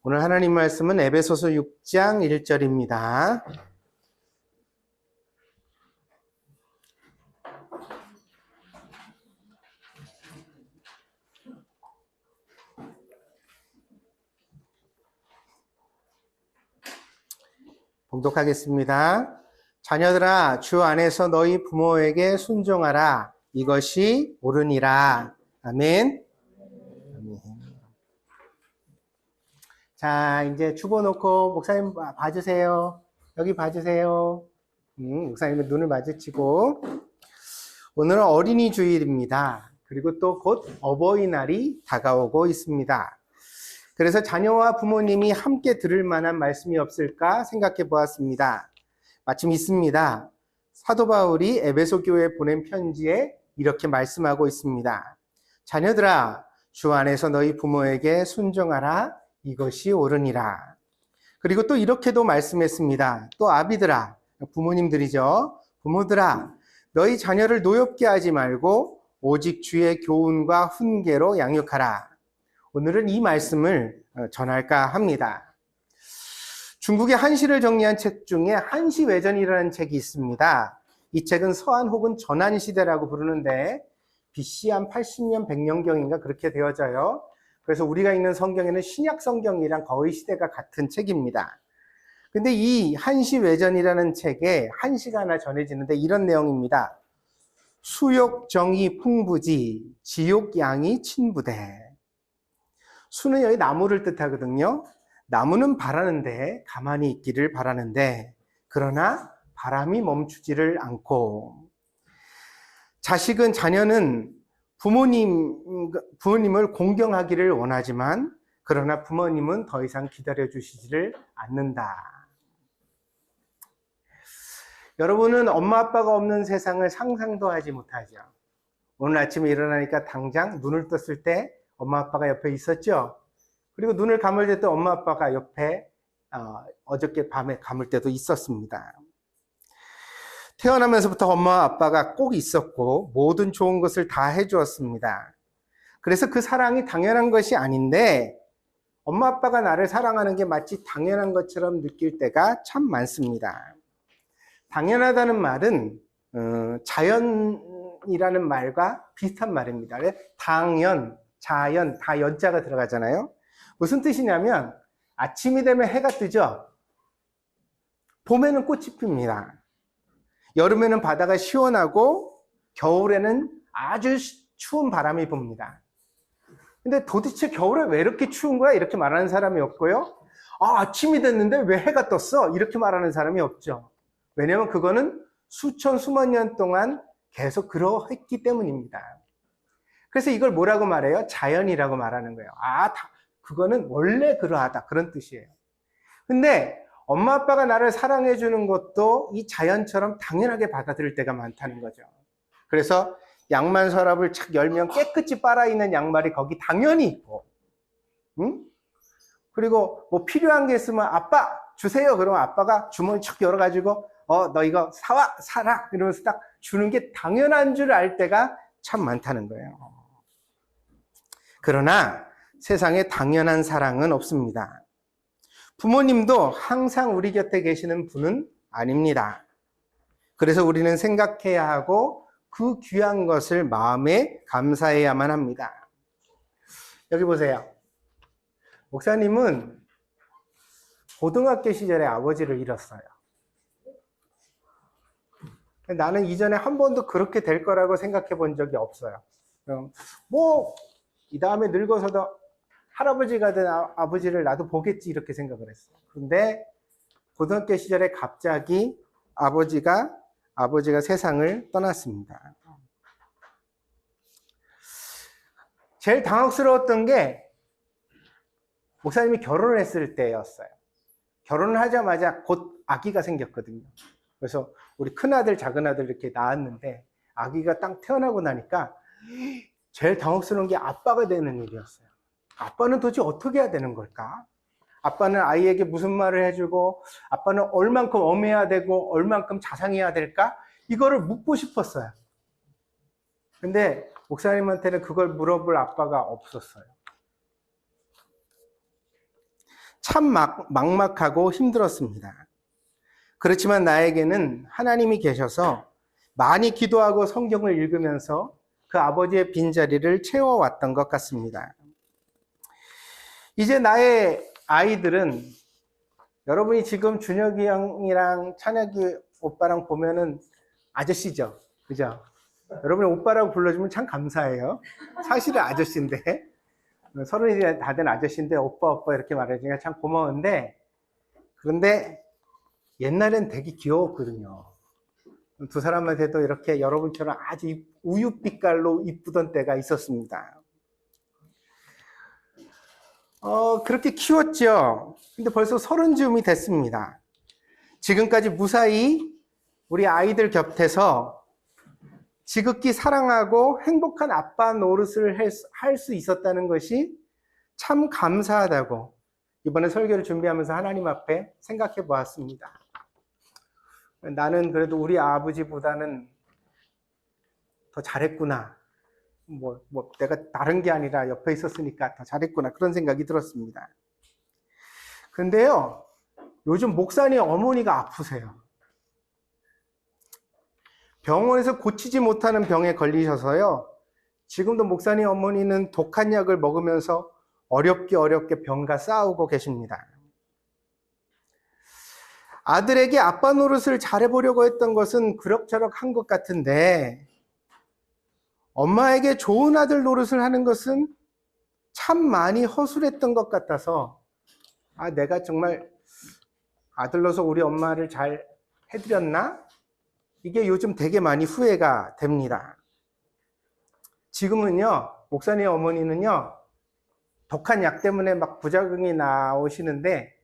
오늘 하나님 말씀은 에베소서 6장 1절입니다. 봉독하겠습니다. 자녀들아, 주 안에서 너희 부모에게 순종하라. 이것이 옳으니라. 아멘. 자, 이제 주보 놓고 목사님 봐주세요. 여기 봐주세요. 목사님은 눈을 마주치고. 오늘은 어린이 주일입니다. 그리고 또 곧 어버이날이 다가오고 있습니다. 그래서 자녀와 부모님이 함께 들을 만한 말씀이 없을까 생각해 보았습니다. 마침 있습니다. 사도 바울이 에베소 교회에 보낸 편지에 이렇게 말씀하고 있습니다. 자녀들아, 주 안에서 너희 부모에게 순종하라. 이것이 옳으니라. 그리고 또 이렇게도 말씀했습니다. 또 아비들아, 부모님들이죠. 부모들아, 너희 자녀를 노엽게 하지 말고 오직 주의 교훈과 훈계로 양육하라. 오늘은 이 말씀을 전할까 합니다. 중국의 한시를 정리한 책 중에 한시외전이라는 책이 있습니다. 이 책은 서한 혹은 전한시대라고 부르는데 BC 한 80년, 100년경인가 그렇게 되어져요. 그래서 우리가 읽는 성경에는 신약 성경이랑 거의 시대가 같은 책입니다. 근데 이 한시외전이라는 책에 한시가 하나 전해지는데 이런 내용입니다. 수욕 정의 풍부지, 지욕 양이 친부대. 수는 여기 나무를 뜻하거든요. 나무는 바라는데, 가만히 있기를 바라는데, 그러나 바람이 멈추지를 않고, 자녀는 부모님을 공경하기를 원하지만, 그러나 부모님은 더 이상 기다려주시지를 않는다. 여러분은 엄마 아빠가 없는 세상을 상상도 하지 못하죠. 오늘 아침에 일어나니까 당장 눈을 떴을 때 엄마 아빠가 옆에 있었죠. 그리고 눈을 감을 때 또 엄마 아빠가 옆에 어저께 밤에 감을 때도 있었습니다. 태어나면서부터 엄마 아빠가 꼭 있었고 모든 좋은 것을 다 해주었습니다. 그래서 그 사랑이 당연한 것이 아닌데 엄마 아빠가 나를 사랑하는 게 마치 당연한 것처럼 느낄 때가 참 많습니다. 당연하다는 말은 자연이라는 말과 비슷한 말입니다. 당연, 자연, 다 연자가 들어가잖아요. 무슨 뜻이냐면 아침이 되면 해가 뜨죠. 봄에는 꽃이 핍니다. 여름에는 바다가 시원하고 겨울에는 아주 추운 바람이 붑니다. 근데 도대체 겨울에 왜 이렇게 추운 거야? 이렇게 말하는 사람이 없고요. 아침이 됐는데 왜 해가 떴어? 이렇게 말하는 사람이 없죠. 왜냐하면 그거는 수만 년 동안 계속 그러했기 때문입니다. 그래서 이걸 뭐라고 말해요? 자연이라고 말하는 거예요. 그거는 원래 그러하다. 그런 뜻이에요. 근데 엄마 아빠가 나를 사랑해 주는 것도 이 자연처럼 당연하게 받아들일 때가 많다는 거죠. 그래서 양말 서랍을 착 열면 깨끗이 빨아있는 양말이 거기 당연히 있고, 그리고 뭐 필요한 게 있으면 아빠 주세요. 그러면 아빠가 주머니 척 열어가지고 너 이거 사라 이러면서 딱 주는 게 당연한 줄 알 때가 참 많다는 거예요. 그러나 세상에 당연한 사랑은 없습니다. 부모님도 항상 우리 곁에 계시는 분은 아닙니다. 그래서 우리는 생각해야 하고 그 귀한 것을 마음에 감사해야만 합니다. 여기 보세요. 목사님은 고등학교 시절에 아버지를 잃었어요. 나는 이전에 한 번도 그렇게 될 거라고 생각해 본 적이 없어요. 이 다음에 늙어서도 할아버지가 된 아버지를 나도 보겠지 이렇게 생각을 했어요. 그런데 고등학교 시절에 갑자기 아버지가 세상을 떠났습니다. 제일 당혹스러웠던 게 목사님이 결혼을 했을 때였어요. 결혼을 하자마자 곧 아기가 생겼거든요. 그래서 우리 큰아들, 작은아들 이렇게 낳았는데 아기가 딱 태어나고 나니까 제일 당혹스러운 게 아빠가 되는 일이었어요. 아빠는 도대체 어떻게 해야 되는 걸까? 아빠는 아이에게 무슨 말을 해주고 아빠는 얼만큼 엄해야 되고 얼만큼 자상해야 될까? 이거를 묻고 싶었어요. 근데 목사님한테는 그걸 물어볼 아빠가 없었어요. 참 막막하고 힘들었습니다. 그렇지만 나에게는 하나님이 계셔서 많이 기도하고 성경을 읽으면서 그 아버지의 빈자리를 채워왔던 것 같습니다. 이제 나의 아이들은 여러분이 지금 준혁이 형이랑 찬혁이 오빠랑 보면은 아저씨죠. 그죠? 여러분이 오빠라고 불러주면 참 감사해요. 사실은 아저씨인데, 서른이 다 된 아저씨인데 오빠 오빠 이렇게 말해주니까 참 고마운데, 그런데 옛날엔 되게 귀여웠거든요. 두 사람한테도 이렇게 여러분처럼 아주 우유빛깔로 이쁘던 때가 있었습니다. 그렇게 키웠죠. 근데 벌써 30쯤이 됐습니다. 지금까지 무사히 우리 아이들 곁에서 지극히 사랑하고 행복한 아빠 노릇을 할 수 있었다는 것이 참 감사하다고 이번에 설교를 준비하면서 하나님 앞에 생각해 보았습니다. 나는 그래도 우리 아버지보다는 더 잘했구나. 내가 다른 게 아니라 옆에 있었으니까 더 잘했구나. 그런 생각이 들었습니다. 근데요, 요즘 목사님 어머니가 아프세요. 병원에서 고치지 못하는 병에 걸리셔서요, 지금도 목사님 어머니는 독한 약을 먹으면서 어렵게 병과 싸우고 계십니다. 아들에게 아빠 노릇을 잘해보려고 했던 것은 그럭저럭 한 것 같은데, 엄마에게 좋은 아들 노릇을 하는 것은 참 많이 허술했던 것 같아서, 내가 정말 아들로서 우리 엄마를 잘 해드렸나? 이게 요즘 되게 많이 후회가 됩니다. 지금은요, 목사님 어머니는요, 독한 약 때문에 막 부작용이 나오시는데,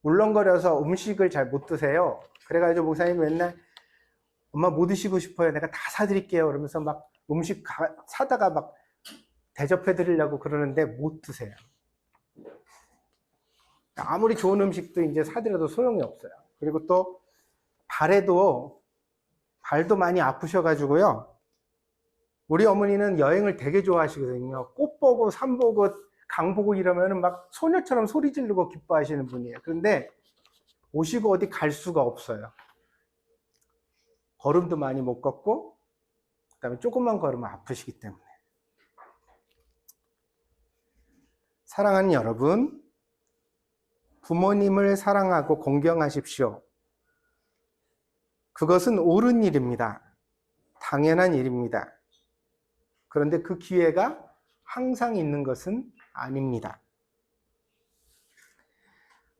울렁거려서 음식을 잘 못 드세요. 그래가지고 목사님 맨날 엄마 뭐 드시고 싶어요? 내가 다 사드릴게요. 그러면서 막 음식 사다가 막 대접해 드리려고 그러는데 못 드세요. 아무리 좋은 음식도 이제 사드려도 소용이 없어요. 그리고 또 발도 많이 아프셔가지고요. 우리 어머니는 여행을 되게 좋아하시거든요. 꽃 보고 산 보고 강 보고 이러면은 막 소녀처럼 소리 지르고 기뻐하시는 분이에요. 그런데 오시고 어디 갈 수가 없어요. 걸음도 많이 못 걷고, 그 다음에 조금만 걸으면 아프시기 때문에. 사랑하는 여러분, 부모님을 사랑하고 공경하십시오. 그것은 옳은 일입니다. 당연한 일입니다. 그런데 그 기회가 항상 있는 것은 아닙니다.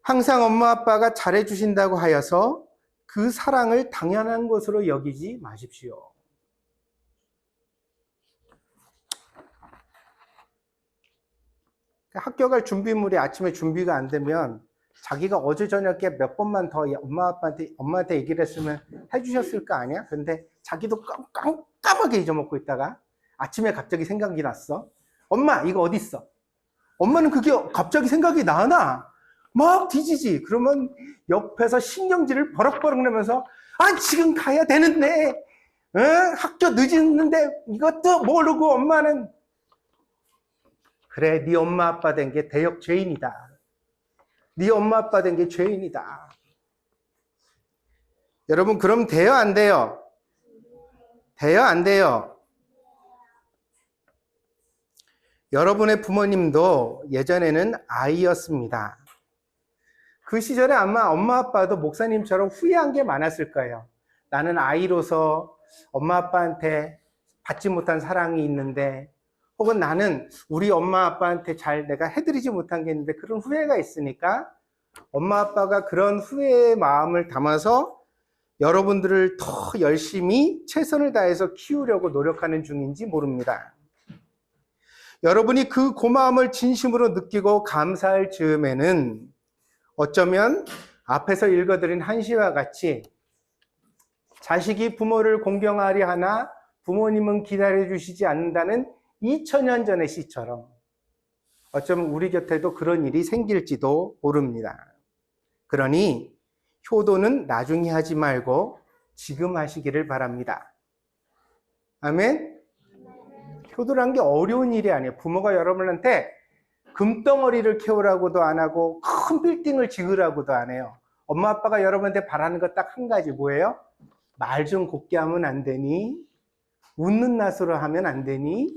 항상 엄마 아빠가 잘해주신다고 하여서 그 사랑을 당연한 것으로 여기지 마십시오. 학교 갈 준비물이 아침에 준비가 안 되면 자기가 어제 저녁에 몇 번만 더 엄마한테 얘기를 했으면 해주셨을 거 아니야? 근데 자기도 깜깜하게 잊어먹고 있다가 아침에 갑자기 생각이 났어. 엄마, 이거 어디 있어? 엄마는 그게 갑자기 생각이 나나? 막 뒤지지. 그러면 옆에서 신경질을 버럭버럭 내면서 지금 가야 되는데 학교 늦었는데 이것도 모르고 엄마는 그래, 네 엄마 아빠 된 게 대역 죄인이다. 네 엄마 아빠 된 게 죄인이다. 여러분, 그럼 돼요, 안 돼요? 돼요, 안 돼요? 여러분의 부모님도 예전에는 아이였습니다. 그 시절에 아마 엄마 아빠도 목사님처럼 후회한 게 많았을 거예요. 나는 아이로서 엄마 아빠한테 받지 못한 사랑이 있는데, 혹은 나는 우리 엄마 아빠한테 잘 내가 해드리지 못한 게 있는데 그런 후회가 있으니까 엄마 아빠가 그런 후회의 마음을 담아서 여러분들을 더 열심히 최선을 다해서 키우려고 노력하는 중인지 모릅니다. 여러분이 그 고마움을 진심으로 느끼고 감사할 즈음에는 어쩌면 앞에서 읽어드린 한시와 같이 자식이 부모를 공경하려 하나 부모님은 기다려주시지 않는다는 2000년 전의 시처럼 어쩌면 우리 곁에도 그런 일이 생길지도 모릅니다. 그러니 효도는 나중에 하지 말고 지금 하시기를 바랍니다. 아멘? 효도란 게 어려운 일이 아니에요. 부모가 여러분한테 금덩어리를 캐오라고도 안 하고 큰 빌딩을 지으라고도 안 해요. 엄마 아빠가 여러분한테 바라는 거 딱 한 가지 뭐예요? 말 좀 곱게 하면 안 되니? 웃는 낯으로 하면 안 되니?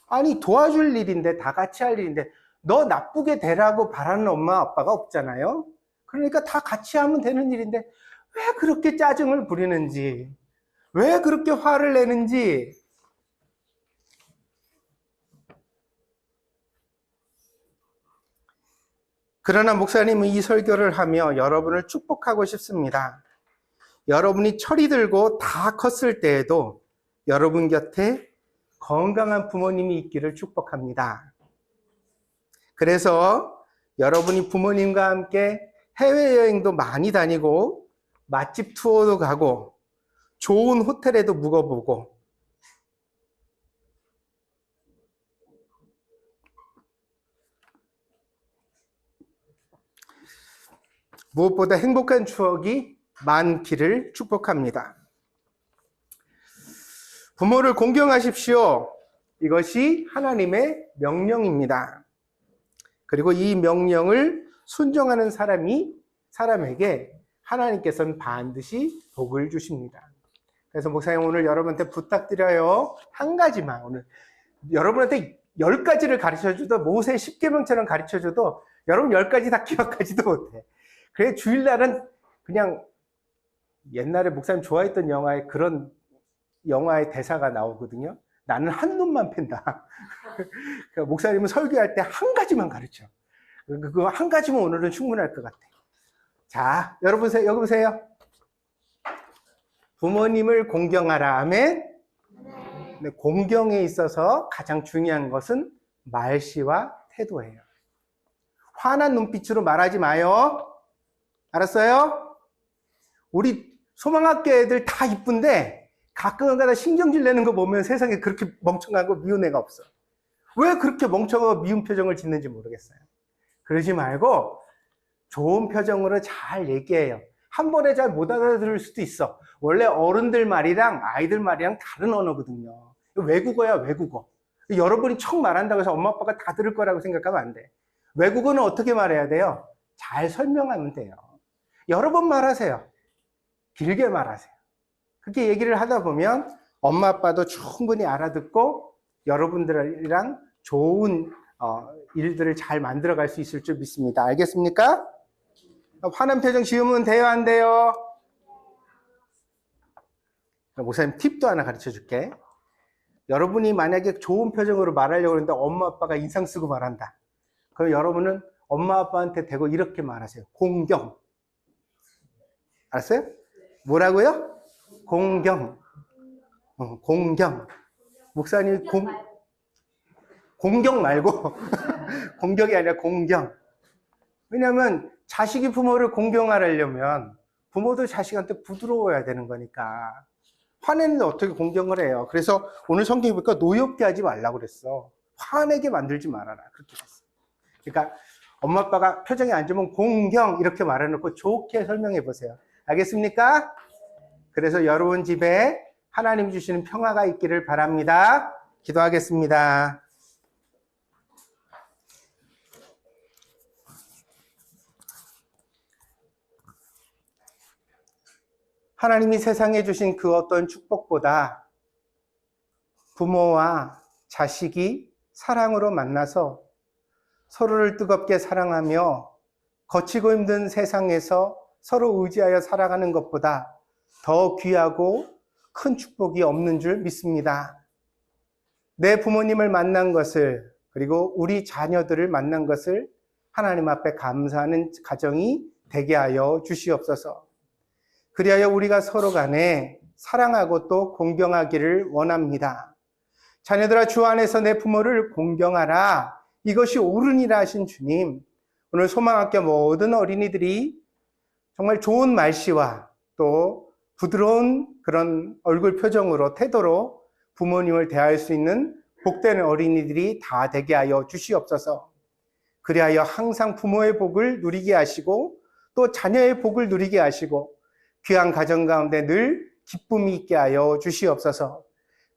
아니 도와줄 일인데, 다 같이 할 일인데 너 나쁘게 되라고 바라는 엄마 아빠가 없잖아요. 그러니까 다 같이 하면 되는 일인데 왜 그렇게 짜증을 부리는지, 왜 그렇게 화를 내는지. 그러나 목사님은 이 설교를 하며 여러분을 축복하고 싶습니다. 여러분이 철이 들고 다 컸을 때에도 여러분 곁에 건강한 부모님이 있기를 축복합니다. 그래서 여러분이 부모님과 함께 해외여행도 많이 다니고 맛집 투어도 가고 좋은 호텔에도 묵어보고 무엇보다 행복한 추억이 많기를 축복합니다. 부모를 공경하십시오. 이것이 하나님의 명령입니다. 그리고 이 명령을 순종하는 사람에게 하나님께서는 반드시 복을 주십니다. 그래서 목사님 오늘 여러분한테 부탁드려요. 한 가지만, 오늘 여러분한테 10가지를 가르쳐줘도, 모세 10계명처럼 가르쳐줘도 여러분 10가지 다 기억하지도 못해. 그래 주일날은 그냥 옛날에 목사님 좋아했던 영화에 그런 영화의 대사가 나오거든요. 나는 한 놈만 팬다. 그러니까 목사님은 설교할 때 한 가지만 가르쳐. 그거 한 가지면 오늘은 충분할 것 같아. 자, 여러분 여기 보세요. 부모님을 공경하라. 아멘. 네, 공경에 있어서 가장 중요한 것은 말씨와 태도예요. 화난 눈빛으로 말하지 마요. 알았어요? 우리 소망학교 애들 다 이쁜데 가끔은 가다 신경질 내는 거 보면 세상에 그렇게 멍청하고 미운 애가 없어. 왜 그렇게 멍청하고 미운 표정을 짓는지 모르겠어요. 그러지 말고 좋은 표정으로 잘 얘기해요. 한 번에 잘 못 알아들을 수도 있어. 원래 어른들 말이랑 아이들 말이랑 다른 언어거든요. 외국어야, 외국어. 여러분이 척 말한다고 해서 엄마 아빠가 다 들을 거라고 생각하면 안 돼. 외국어는 어떻게 말해야 돼요? 잘 설명하면 돼요. 여러 번 말하세요. 길게 말하세요. 그렇게 얘기를 하다 보면 엄마 아빠도 충분히 알아듣고 여러분들이랑 좋은 일들을 잘 만들어갈 수 있을 줄 믿습니다. 알겠습니까? 화난 표정 지으면 돼요, 안 돼요? 목사님 팁도 하나 가르쳐 줄게. 여러분이 만약에 좋은 표정으로 말하려고 하는데 엄마 아빠가 인상 쓰고 말한다. 그럼 여러분은 엄마 아빠한테 대고 이렇게 말하세요. 공경. 알았어요? 뭐라고요? 공경. 공경. 목사님 공경 말고 공경이 아니라 공경. 왜냐하면 자식이 부모를 공경하려면 부모도 자식한테 부드러워야 되는 거니까. 화내는데 어떻게 공경을 해요? 그래서 오늘 성경에 보니까 노엽게 하지 말라고 그랬어. 화내게 만들지 말아라. 그렇게 했어. 그러니까 엄마 아빠가 표정이 안 좋으면 공경 이렇게 말해놓고 좋게 설명해 보세요. 알겠습니까? 그래서 여러분 집에 하나님 주시는 평화가 있기를 바랍니다. 기도하겠습니다. 하나님이 세상에 주신 그 어떤 축복보다 부모와 자식이 사랑으로 만나서 서로를 뜨겁게 사랑하며 거치고 힘든 세상에서 서로 의지하여 살아가는 것보다 더 귀하고 큰 축복이 없는 줄 믿습니다. 내 부모님을 만난 것을, 그리고 우리 자녀들을 만난 것을 하나님 앞에 감사하는 가정이 되게 하여 주시옵소서. 그리하여 우리가 서로 간에 사랑하고 또 공경하기를 원합니다. 자녀들아, 주 안에서 내 부모를 공경하라. 이것이 옳으니라 하신 주님, 오늘 소망학교 모든 어린이들이 정말 좋은 말씨와 또 부드러운 그런 얼굴 표정으로, 태도로 부모님을 대할 수 있는 복된 어린이들이 다 되게 하여 주시옵소서. 그리하여 항상 부모의 복을 누리게 하시고 또 자녀의 복을 누리게 하시고 귀한 가정 가운데 늘 기쁨이 있게 하여 주시옵소서.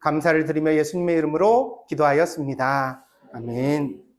감사를 드리며 예수님의 이름으로 기도하였습니다. 아멘.